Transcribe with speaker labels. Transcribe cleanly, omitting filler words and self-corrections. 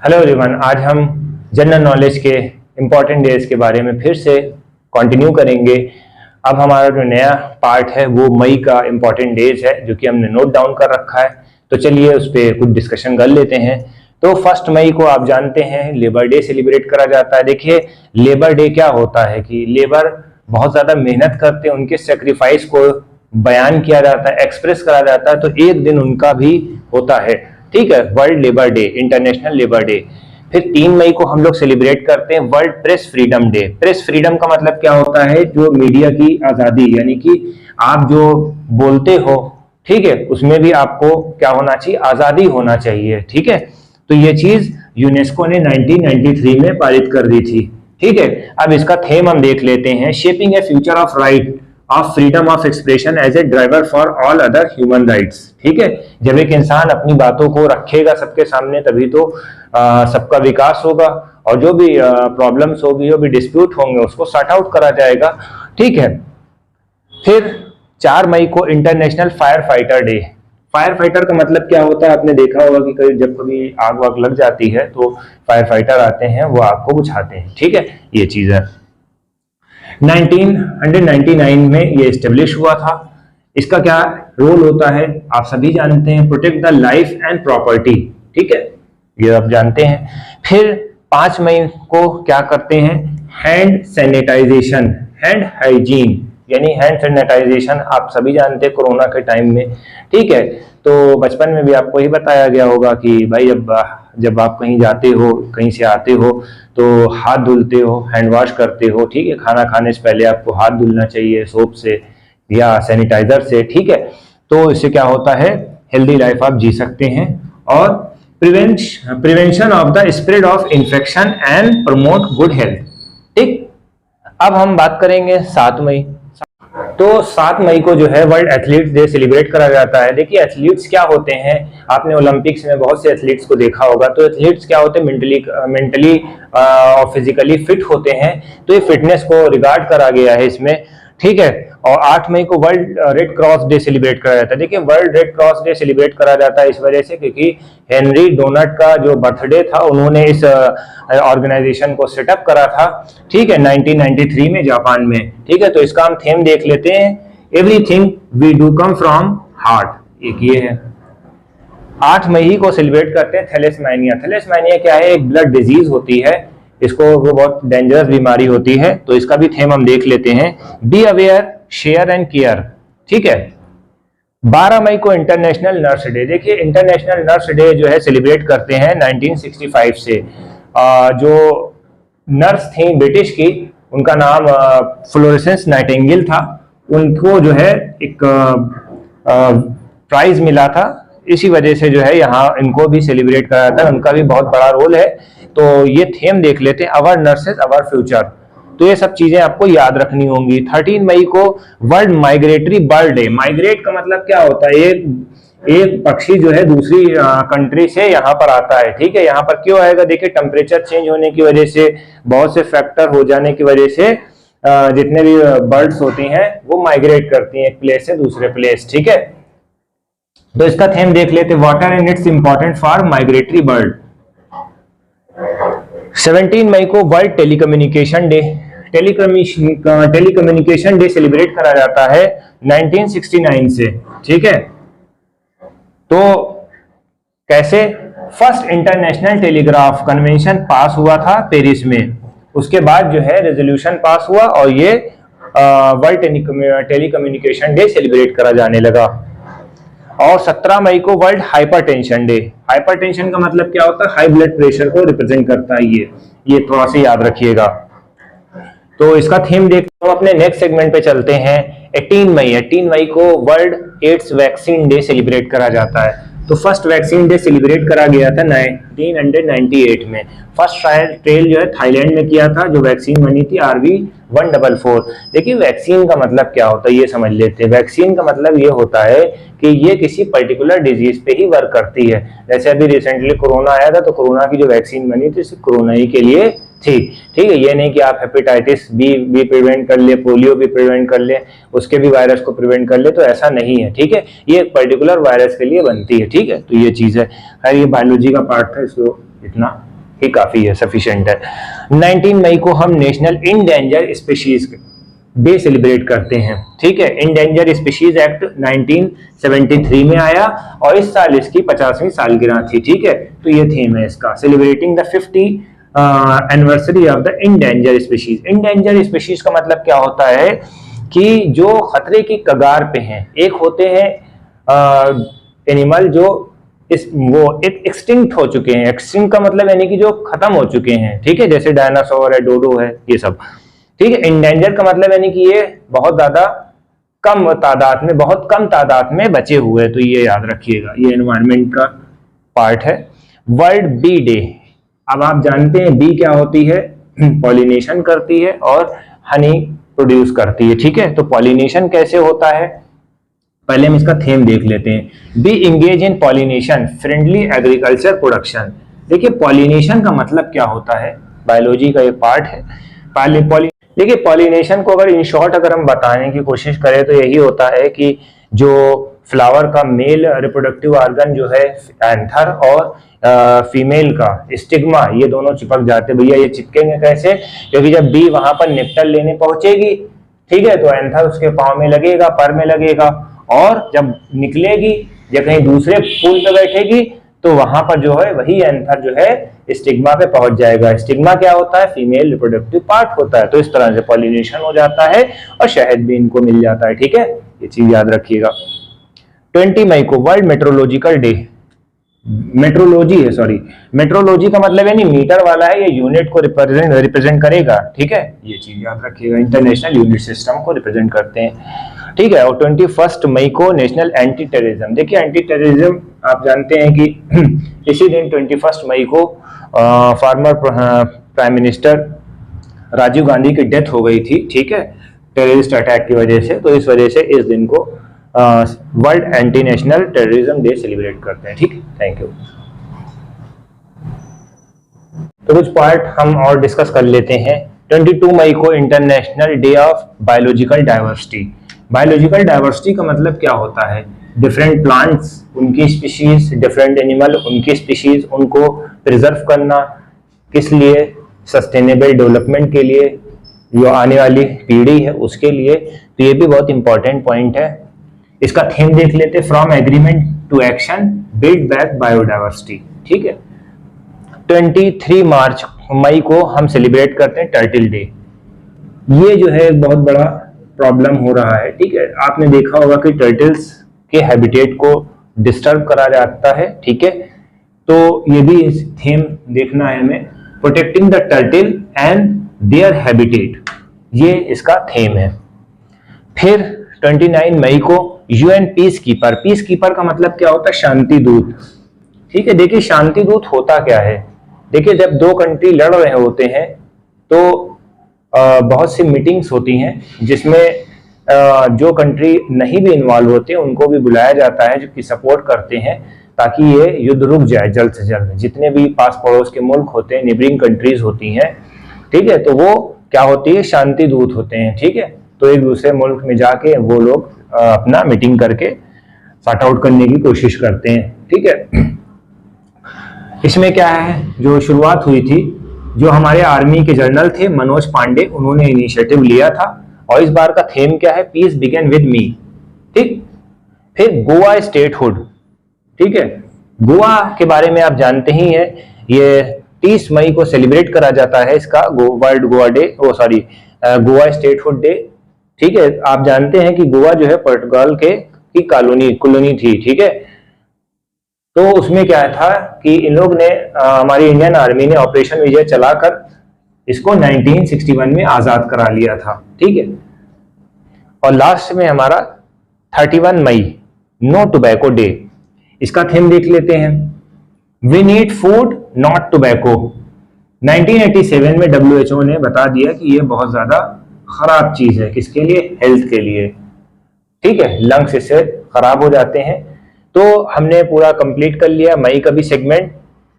Speaker 1: Hello everyone, आज हम general knowledge के इम्पॉर्टेंट डेज के बारे में फिर से कंटिन्यू करेंगे। अब हमारा जो नया पार्ट है वो मई का इम्पॉर्टेंट डेज है जो कि हमने नोट डाउन कर रखा है। तो चलिए उस पर कुछ डिस्कशन कर लेते हैं। तो 1 मई को आप जानते हैं लेबर डे सेलिब्रेट करा जाता है। देखिए लेबर डे क्या होता है कि लेबर बहुत ज़्यादा मेहनत करते हैं, उनके सेक्रीफाइस को बयान किया जाता है, एक्सप्रेस करा जाता है। तो एक दिन उनका भी होता है, ठीक है, world labour day, international labour day. फिर 3 मई को हम लोग सेलिब्रेट करते हैं world press freedom day. Press freedom का मतलब क्या होता है? जो मीडिया की आजादी, यानी कि आप जो बोलते हो, ठीक है, उसमें भी आपको क्या होना चाहिए? आजादी होना चाहिए, ठीक है। तो ये चीज यूनेस्को ने 1993 में पारित कर दी थी, ठीक है। अब इसका थीम हम देख लेते हैं, shaping a future of right of freedom of expression as a driver for all other human rights, ठीक है। जब एक इंसान अपनी बातों को रखेगा सबके सामने तभी तो सबका विकास होगा, और जो भी प्रॉब्लम्स होगी, जो भी डिस्प्यूट होंगे उसको सॉर्ट आउट करा जाएगा, ठीक है। फिर 4 मई को international fire fighter day. Fire fighter का मतलब क्या होता है? आपने देखा होगा कि जब कभी आग वाग लग जाती है तो फायर फाइटर आते हैं, वो आग को बुझाते हैं, ठीक है। ये चीज है। 1999 में ये एस्टेब्लिश हुआ था। इसका क्या रोल होता है आप सभी जानते हैं, protect the life and property, ठीक है, ये आप जानते हैं। फिर 5 मई को क्या करते हैं? हैंड सैनिटाइजेशन, हैंड हाइजीन, यानी हैंड सैनिटाइजेशन आप सभी जानते हैं कोरोना के टाइम में, ठीक है। तो बचपन में भी आपको ही बताया गया होगा कि भाई जब आप कहीं जाते हो, कहीं से आते हो तो हाथ धुलते हो, हैंड वॉश करते हो, ठीक है। खाना खाने से पहले आपको हाथ धुलना चाहिए सोप से या सैनिटाइजर से, ठीक है। तो इससे क्या होता है? हेल्दी लाइफ आप जी सकते हैं। और prevention of the spread of infection and promote good health, ठीक। अब हम बात करेंगे 7 मई। तो 7 मई को जो है वर्ल्ड एथलीट्स डे सेलिब्रेट करा जाता है। देखिए एथलीट्स क्या होते हैं, आपने ओलंपिक्स में बहुत से एथलीट्स को देखा होगा। तो एथलीट्स क्या होते हैं? मेंटली और फिजिकली फिट होते हैं। तो ये फिटनेस को रिगार्ड करा गया है इसमें, ठीक है। और 8 मई को world red cross day celebrate करा जाता है। देखिए world red cross day celebrate करा जाता है इस वजह से क्योंकि हेनरी डोनट का जो बर्थडे था उन्होंने इस ऑर्गेनाइजेशन को सेटअप करा था, ठीक है, 1993 में जापान में, ठीक है। तो इसका हम थीम देख लेते हैं, everything we do come from heart, एक ये है। 8 मई को सेलिब्रेट करते हैं थैलेसेमिया। थैलेसेमिया क्या है? एक ब्लड डिजीज होती है, इसको वो बहुत डेंजरस बीमारी होती है। तो इसका भी थीम हम देख लेते हैं, be aware, share and care, ठीक है। 12 मई को इंटरनेशनल नर्स डे। देखिए इंटरनेशनल नर्स डे जो है सेलिब्रेट करते हैं 1965 से। जो नर्स थी ब्रिटिश की, उनका नाम फ्लोरेंस नाइटिंगेल था, उनको जो है एक प्राइज मिला था। इसी वजह से जो है यहाँ इनको भी सेलिब्रेट करा जाता है, उनका भी बहुत बड़ा रोल है। तो ये थीम देख लेते हैं, अवर नर्सेज अवर फ्यूचर। तो ये सब चीजें आपको याद रखनी होंगी। 13 मई को world migratory bird day. Migrate का मतलब क्या होता है? एक पक्षी जो है दूसरी कंट्री से यहाँ पर आता है, ठीक है। यहाँ पर क्यों आएगा? देखिए टेम्परेचर चेंज होने की वजह से, बहुत से फैक्टर हो जाने की वजह से जितने भी बर्ड्स होती हैं वो माइग्रेट करती हैं एक प्लेस से दूसरे प्लेस, ठीक है। तो इसका थीम देख लेते, water and it's important for migratory bird. 17 मई को world telecommunication day. Telecommunication day celebrate करा जाता है 1969 से, ठीक है। तो कैसे? फर्स्ट इंटरनेशनल टेलीग्राफ कन्वेंशन पास हुआ था पेरिस में, उसके बाद जो है रेजोल्यूशन पास हुआ और ये वर्ल्ड टेलीकम्युनिकेशन डे सेलिब्रेट करा जाने लगा। और 17 मई को वर्ल्ड हाइपरटेंशन डे। हाइपरटेंशन का मतलब क्या होता है? हाई ब्लड प्रेशर को रिप्रेजेंट करता है ये थोड़ा सा याद रखिएगा। तो इसका थीम देखते हैं, अपने नेक्स्ट सेगमेंट पे चलते हैं। 18 मई को world AIDS vaccine day celebrate करा जाता है। तो फर्स्ट वैक्सीन डे सेलिब्रेट करा गया था 1998 में। फर्स्ट ट्रायल जो है थाईलैंड में किया था, जो वैक्सीन बनी थी RV144। देखिए वैक्सीन का मतलब क्या होता है ये समझ लेते हैं। वैक्सीन का मतलब ये होता है कि ये किसी पर्टिकुलर डिजीज पे ही वर्क करती है। जैसे अभी रिसेंटली कोरोना आया था, तो कोरोना की जो वैक्सीन बनी थी सिर्फ कोरोना ही के लिए थी, ठीक है। ये नहीं कि आप हेपेटाइटिस बी प्रिवेंट कर ले, पोलियो भी प्रिवेंट कर ले, उसके भी वायरस को प्रिवेंट कर ले, तो ऐसा नहीं है, ठीक है। ये एक पर्टिकुलर वायरस के लिए बनती है, ठीक है। तो ये चीज है, खैर ये बायोलॉजी का पार्ट था, इसको इतना ही काफी है, सफिशिएंट है। 19 मई को हम national endangered species day celebrate करते हैं, ठीक है। इंडेंजर स्पीशीज एक्ट 1973 में आया और इस साल इसकी 50वीं सालगिरह थी, ठीक है। तो ये थीम है इसका, celebrating the 50 anniversary of the endangered species. Endangered species का मतलब क्या होता है कि जो खतरे की कगार पे हैं। एक होते हैं एनिमल जो वो एक्सटिंक्ट हो चुके हैं। एक्सटिंक्ट का मतलब यानी कि जो खत्म हो चुके हैं, ठीक है, जैसे डायनासोर है, डोडो है, ये सब, ठीक है। इंडेंजर का मतलब यानी कि ये बहुत ज्यादा कम तादाद में, बहुत कम तादाद में बचे हुए, तो ये याद रखिएगा, ये एनवायरनमेंट का पार्ट है। World bee day. अब आप जानते हैं बी क्या होती है, पॉलिनेशन करती है और हनी प्रोड्यूस करती है, ठीक है। तो पॉलिनेशन कैसे होता है, पहले हम इसका थीम देख लेते हैं। B engage in pollination friendly agriculture production. देखिए पॉलिनेशन का मतलब क्या होता है, बायोलॉजी का एक पार्ट है। देखिए पॉलिनेशन को अगर इन शॉर्ट अगर हम बताने की कोशिश करें तो यही होता है कि जो फ्लावर का मेल रिप्रोडक्टिव ऑर्गन जो है एंथर और फीमेल का स्टिग्मा, ये दोनों चिपक जाते। भैया ये चिपकेंगे कैसे, क्योंकि जब बी वहां पर नेक्टर लेने पहुंचेगी, ठीक है, तो एंथर उसके पांव में लगेगा, पर में लगेगा, और जब निकलेगी या कहीं दूसरे फूल पे बैठेगी तो वहां पर जो है वही एंथर जो है स्टिग्मा पे पहुंच जाएगा। स्टिग्मा क्या होता है, फीमेल रिप्रोडक्टिव पार्ट होता है। तो इस तरह से पॉलिनेशन हो जाता है और शहद भी इनको मिल जाता है, ठीक है, ये चीज याद रखिएगा। 20 मई को वर्ल्ड मेट्रोलॉजिकल डे, मेट्रोलॉजी है, सॉरी, मेट्रोलॉजी का मतलब है नहीं मीटर वाला है, ये यूनिट को रिप्रेजेंट करेगा, ठीक है, ये चीज याद रखिएगा। इंटरनेशनल यूनिट सिस्टम को रिप्रेजेंट करते हैं, ठीक है। और 21 मई को नेशनल एंटी टेररिज्म। देखिए एंटी टेररिज्म आप जानते हैं कि इसी दिन 21 मई को former prime minister Rajiv Gandhi की डेथ हो गई थी, ठीक है, टेररिस्ट अटैक की वजह से। तो इस वजह से इस दिन को world anti national terrorism day celebrate करते हैं, ठीक है। Thank you. तो कुछ पार्ट हम और डिस्कस कर लेते हैं। 22 मई को international day of biological diversity. Biological diversity का मतलब क्या होता है, डिफरेंट प्लांट्स उनकी स्पीशीज, डिफरेंट एनिमल उनकी स्पीशीज, उनको प्रिजर्व करना, किस लिए, सस्टेनेबल डेवलपमेंट के लिए, जो आने वाली पीढ़ी है उसके लिए। तो ये भी बहुत इंपॉर्टेंट पॉइंट है। इसका थीम देख लेते, from agreement to action build back biodiversity, ठीक है। 23 मई को हम सेलिब्रेट करते हैं टर्टल डे। ये जो है बहुत बड़ा प्रॉब्लम हो रहा है, ठीक है। आपने देखा होगा कि टर्टल्स के हैबिटेट को डिस्टर्ब करा जाता है, ठीक है। तो ये भी थीम देखना है हमें, protecting the turtle and their habitat, ये इसका थीम है। फिर 29 मई को UN peace keeper. Piece keeper का मतलब क्या होता है, शांति दूत, ठीक है। देखिए शांति दूत होता क्या है, देखिए जब दो कंट्री लड़ रहे होते हैं तो बहुत सी मीटिंग्स होती हैं जिसमें जो कंट्री नहीं भी इन्वॉल्व होते हैं उनको भी बुलाया जाता है, जो कि सपोर्ट करते हैं ताकि ये युद्ध रुक जाए जल्द से जल्द। जितने भी पास पड़ोस के मुल्क होते हैं, नेबरिंग कंट्रीज होती हैं, ठीक है, तो वो क्या होती है, शांति दूत होते हैं, ठीक है। तो एक दूसरे मुल्क में जाके वो लोग अपना मीटिंग करके सॉर्ट आउट करने की कोशिश करते हैं, ठीक है। इसमें क्या है, जो शुरुआत हुई थी, जो हमारे आर्मी के जनरल थे मनोज पांडे, उन्होंने इनिशिएटिव लिया था। और इस बार का थीम क्या है, पीस बिगेन विद मी, ठीक। फिर गोवा स्टेटहुड, ठीक है। गोवा के बारे में आप जानते ही हैं, ये 30 मई को सेलिब्रेट करा जाता है इसका world Goa day, Goa statehood day, ठीक है। आप जानते हैं कि गोवा जो है पोर्टुगाल की कॉलोनी थी, ठीक है। तो उसमें क्या था कि इन लोग ने हमारी इंडियन आर्मी ने ऑपरेशन विजय चलाकर इसको 1961 में आजाद करा लिया था, ठीक है। और लास्ट में हमारा 31 मई नो टोबैको डे, इसका थीम देख लेते हैं, we need food not tobacco. 1987 में WHO ने बता दिया कि ये बहुत ज्यादा खराब चीज है, किसके लिए, हेल्थ के लिए, ठीक है, लंग्स इससे खराब हो जाते हैं। तो हमने पूरा कंप्लीट कर लिया मई का भी सेगमेंट।